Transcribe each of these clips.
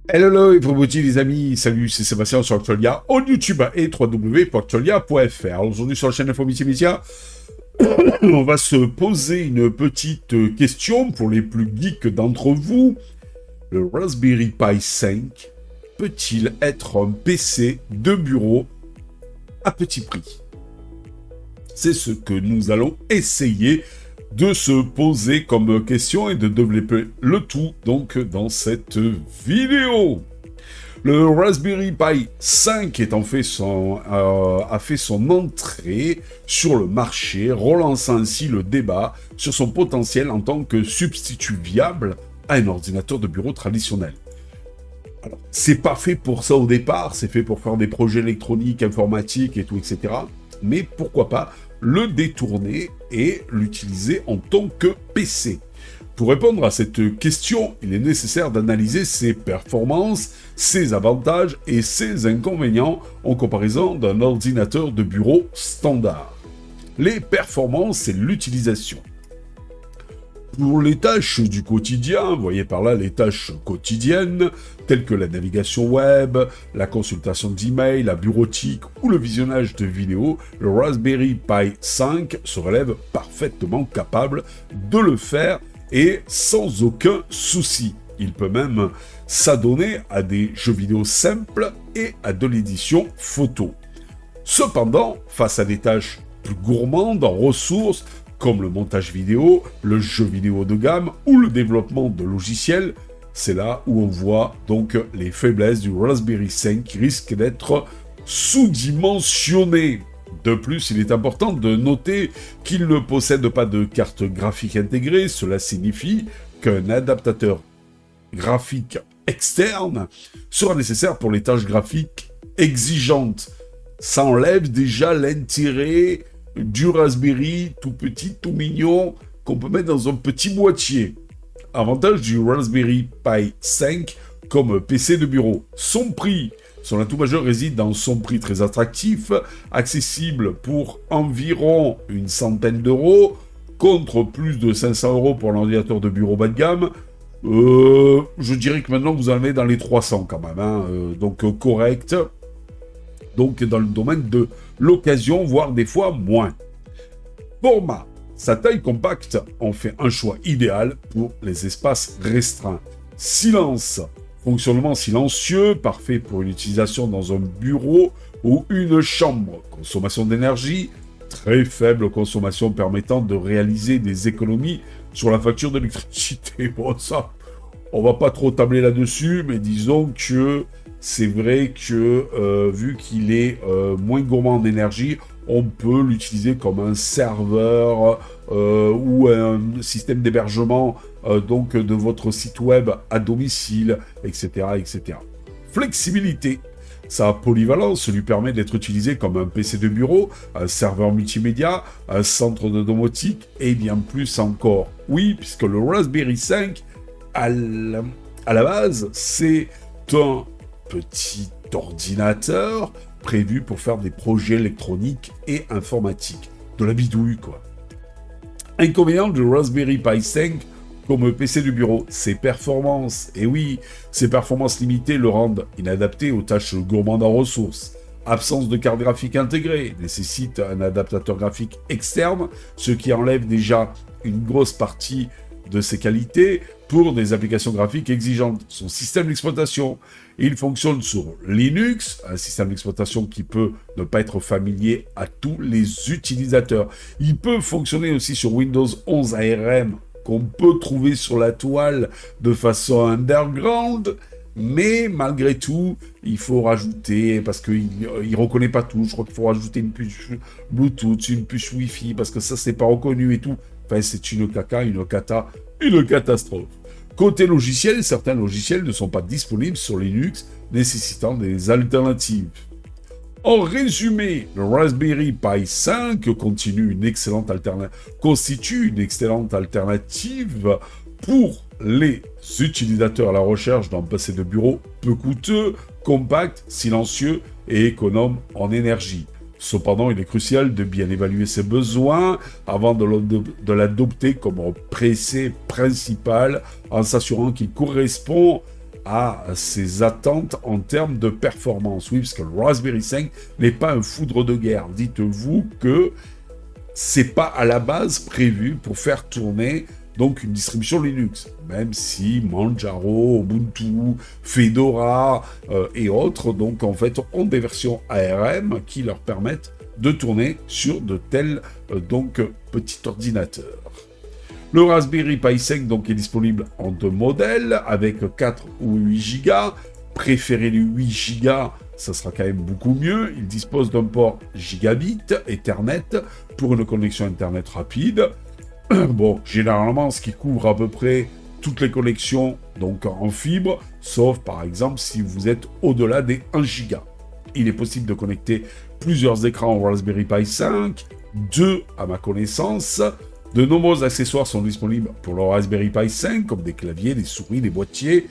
Hello, everybody les amis, salut, c'est Sébastien sur Actualia, on YouTube et www.actualia.fr. Aujourd'hui sur la chaîne Info Multimédia, on va se poser une petite question pour les plus geeks d'entre vous. Le Raspberry Pi 5 peut-il être un PC de bureau à petit prix? C'est ce que nous allons essayer de se poser comme question et de développer le tout donc dans cette vidéo. Le Raspberry Pi 5 a fait son entrée sur le marché, relançant ainsi le débat sur son potentiel en tant que substitut viable à un ordinateur de bureau traditionnel. Alors, c'est pas fait pour ça au départ, c'est fait pour faire des projets électroniques, informatiques et tout, etc. Mais pourquoi pas le détourner et l'utiliser en tant que PC? Pour répondre à cette question, il est nécessaire d'analyser ses performances, ses avantages et ses inconvénients en comparaison d'un ordinateur de bureau standard. Les performances et l'utilisation. Pour les tâches du quotidien, vous voyez par là les tâches quotidiennes, telles que la navigation web, la consultation d'emails, la bureautique ou le visionnage de vidéos, le Raspberry Pi 5 se relève parfaitement capable de le faire et sans aucun souci. Il peut même s'adonner à des jeux vidéo simples et à de l'édition photo. Cependant, face à des tâches plus gourmandes en ressources, comme le montage vidéo, le jeu vidéo de gamme ou le développement de logiciels, c'est là où on voit donc les faiblesses du Raspberry 5 qui risquent d'être sous-dimensionnées. De plus, il est important de noter qu'il ne possède pas de carte graphique intégrée. Cela signifie qu'un adaptateur graphique externe sera nécessaire pour les tâches graphiques exigeantes. Ça enlève déjà l'intérêt du Raspberry tout petit, tout mignon, qu'on peut mettre dans un petit boîtier. Avantage du Raspberry Pi 5 comme PC de bureau. Son prix. Son atout majeur réside dans son prix très attractif, accessible pour environ une centaine d'euros, contre plus de 500 euros pour l'ordinateur de bureau bas de gamme. Je dirais que maintenant vous en avez dans les 300 quand même, hein, donc correct. Donc dans le domaine de l'occasion, voire des fois moins. Format. Sa taille compacte en fait un choix idéal pour les espaces restreints. Silence. Fonctionnement silencieux, parfait pour une utilisation dans un bureau ou une chambre. Consommation d'énergie, très faible consommation permettant de réaliser des économies sur la facture d'électricité. Bon, ça, on va pas trop tabler là-dessus, mais disons que c'est vrai que vu qu'il est moins gourmand en énergie, on peut l'utiliser comme un serveur ou un système d'hébergement donc de votre site web à domicile, etc., etc. Flexibilité. Sa polyvalence lui permet d'être utilisé comme un PC de bureau, un serveur multimédia, un centre de domotique et bien plus encore. Oui, puisque le Raspberry 5, à la base, c'est un petit ordinateur prévu pour faire des projets électroniques et informatiques. De la bidouille, quoi. Inconvénient du Raspberry Pi 5 comme PC de bureau, ses performances. Et oui, ses performances limitées le rendent inadapté aux tâches gourmandes en ressources. Absence de carte graphique intégrée, nécessite un adaptateur graphique externe, ce qui enlève déjà une grosse partie de ses qualités pour des applications graphiques exigeantes. Son système d'exploitation, il fonctionne sur Linux, un système d'exploitation qui peut ne pas être familier à tous les utilisateurs. Il peut fonctionner aussi sur Windows 11 ARM qu'on peut trouver sur la toile de façon underground, mais malgré tout, il faut rajouter, parce qu'il ne reconnaît pas tout, je crois qu'il faut rajouter une puce Bluetooth, une puce Wi-Fi, parce que ça, c'est pas reconnu et tout. Enfin, c'est une caca, une catastrophe. Côté logiciel, certains logiciels ne sont pas disponibles sur Linux, nécessitant des alternatives. En résumé, le Raspberry Pi 5 constitue une excellente alternative pour les utilisateurs à la recherche d'un PC de bureau peu coûteux, compact, silencieux et économe en énergie. Cependant, il est crucial de bien évaluer ses besoins avant de l'adopter comme PC principal en s'assurant qu'il correspond à ses attentes en termes de performance. Oui, parce que le Raspberry 5 n'est pas un foudre de guerre. Dites-vous que c'est pas à la base prévu pour faire tourner donc une distribution Linux, même si Manjaro, Ubuntu, Fedora et autres, donc en fait, ont des versions ARM qui leur permettent de tourner sur de tels petits ordinateurs. Le Raspberry Pi 5 donc, est disponible en 2 modèles, avec 4 ou 8 Go. Préférez les 8 Go, ça sera quand même beaucoup mieux. Il dispose d'un port gigabit Ethernet pour une connexion Internet rapide. Bon, généralement, ce qui couvre à peu près toutes les connexions donc en fibre, sauf par exemple si vous êtes au-delà des 1 Go. Il est possible de connecter plusieurs écrans au Raspberry Pi 5, 2 à ma connaissance. De nombreux accessoires sont disponibles pour le Raspberry Pi 5, comme des claviers, des souris, des boîtiers,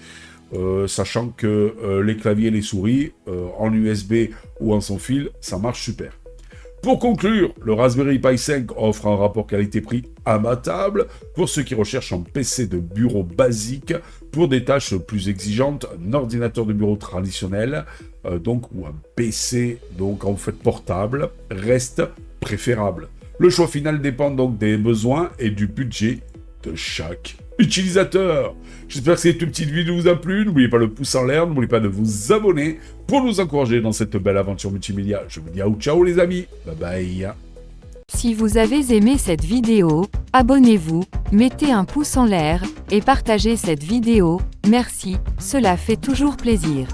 sachant que les claviers et les souris, en USB ou en sans fil, ça marche super. Pour conclure, le Raspberry Pi 5 offre un rapport qualité-prix imbattable pour ceux qui recherchent un PC de bureau basique pour des tâches plus exigeantes, un ordinateur de bureau traditionnel, ou un PC en fait portable, reste préférable. Le choix final dépend donc des besoins et du budget de chaque utilisateur. J'espère que cette petite vidéo vous a plu. N'oubliez pas le pouce en l'air, n'oubliez pas de vous abonner pour nous encourager dans cette belle aventure multimédia. Je vous dis ciao les amis, bye bye. Si vous avez aimé cette vidéo, abonnez-vous, mettez un pouce en l'air et partagez cette vidéo. Merci, cela fait toujours plaisir.